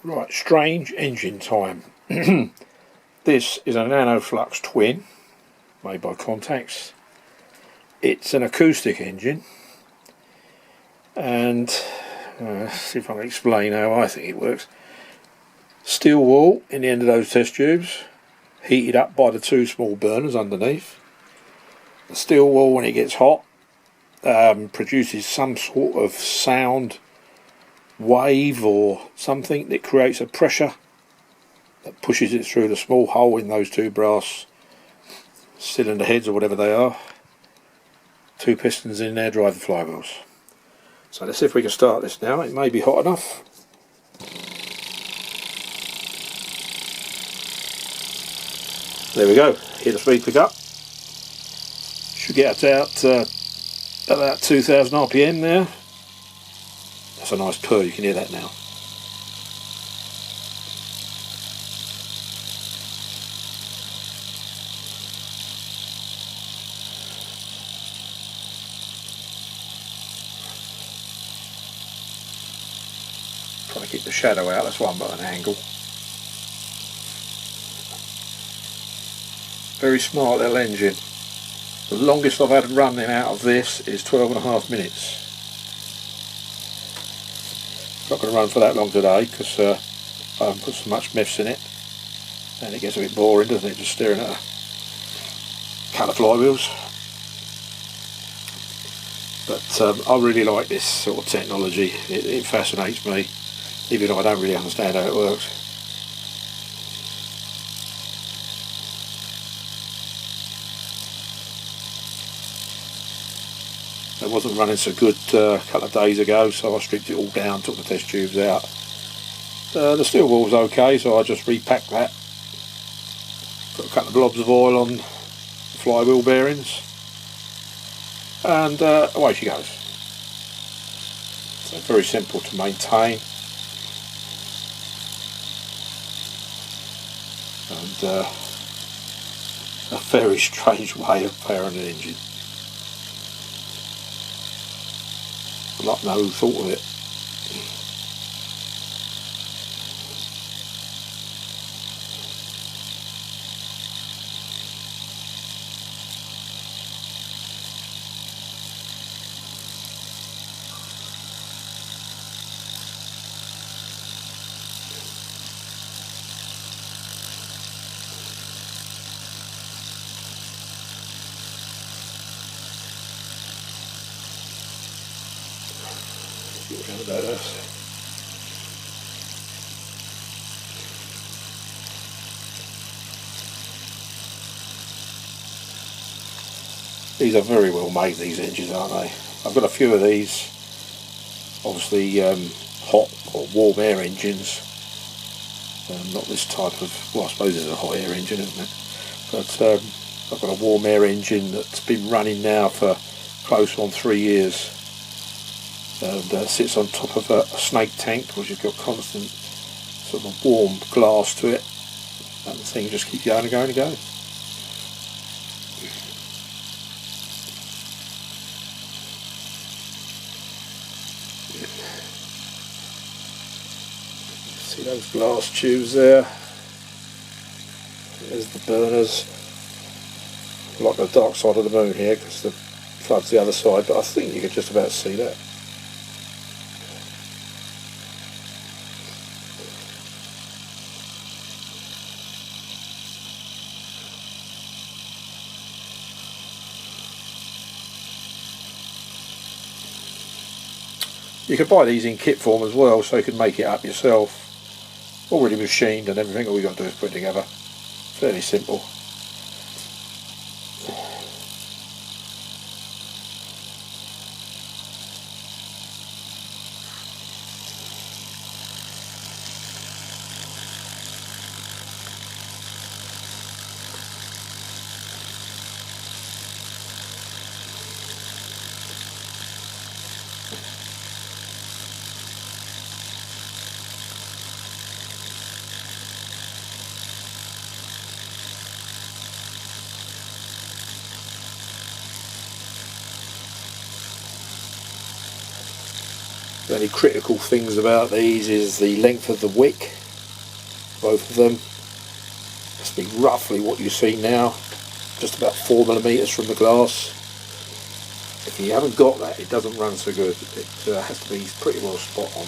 Right, strange engine time. This is a Nano Flux twin made by Contacts. It's an acoustic engine, and see if I can explain how I think it works. Steel wall in the end of those test tubes, heated up by the two small burners underneath. The steel wall, when it gets hot, produces some sort of sound wave or something that creates a pressure that pushes it through the small hole in those two brass cylinder heads or whatever they are. Two pistons in there drive the flywheels. So let's see if we can start this now. It may be hot enough. There we go. Hear the speed pick up. Should get out about 2000 RPM there. That's a nice purr, you can hear that now. Trying to keep the shadow out, that's why I'm at an angle. Very smart little engine. The longest I've had running out of this is 12.5 minutes. Not going to run for that long today because I haven't put so much meths in it, and it gets a bit boring, doesn't it, just staring at a couple of flywheels. But I really like this sort of technology. It fascinates me, even though I don't really understand how it works. It wasn't running so good a couple of days ago, so I stripped it all down, took the test tubes out. The steel wall was okay, so I just repacked that. Put a couple of blobs of oil on the flywheel bearings, and away she goes. So very simple to maintain, and a very strange way of powering an engine. I'd like to know who thought of it. About this. These are very well made, these engines, aren't they? I've got a few of these, obviously hot or warm air engines, not this type of, well, I suppose it's a hot air engine, isn't it? But I've got a warm air engine that's been running now for close on 3 years. And sits on top of a snake tank, which has got constant sort of warm glass to it, and the thing just keeps going and going and going. See those glass tubes there? There's the burners. Like the dark side of the moon here, because the flood's the other side, but I think you can just about see that. You can buy these in kit form as well, so you can make it up yourself. Already machined and everything, all you got to do is put it together. Fairly simple. The only critical things about these is the length of the wick, both of them. Must be roughly what you see now, just about 4mm from the glass. If you haven't got that, it doesn't run so good. It has to be pretty well spot on.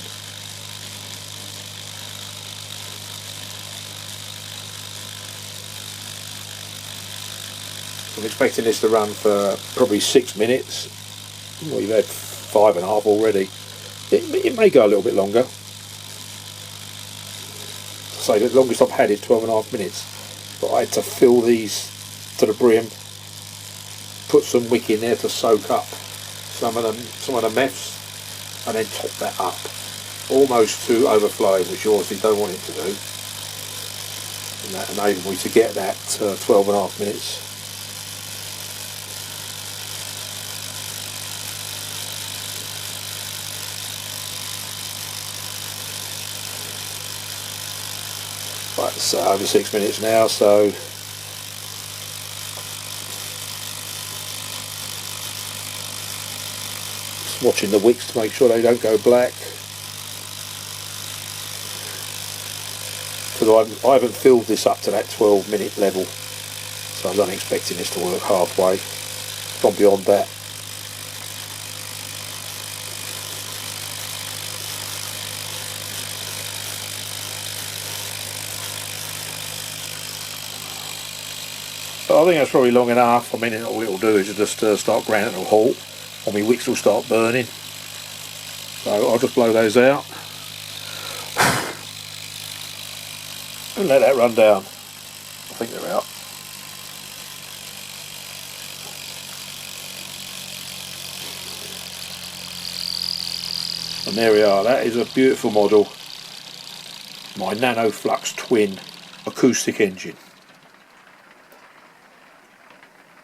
I'm expecting this to run for probably 6 minutes. Well, you've had 5.5 already. It may go a little bit longer. So the longest I've had is 12.5 minutes. But I had to fill these to the brim, put some wick in there to soak up some of the meths, and then top that up almost to overflowing, which you obviously don't want it to do. And that enabled me to get that 12.5 minutes. Right, it's over 6 minutes now, so just watching the wicks to make sure they don't go black. Because I haven't filled this up to that 12-minute level, so I was only expecting this to work halfway. Gone beyond that. So I think that's probably long enough. I mean, all it'll do is just start grinding to a halt, or my wicks will start burning. So I'll just blow those out and let that run down. I think they're out. And there we are. That is a beautiful model. My Nano Flux twin acoustic engine.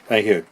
Thank you.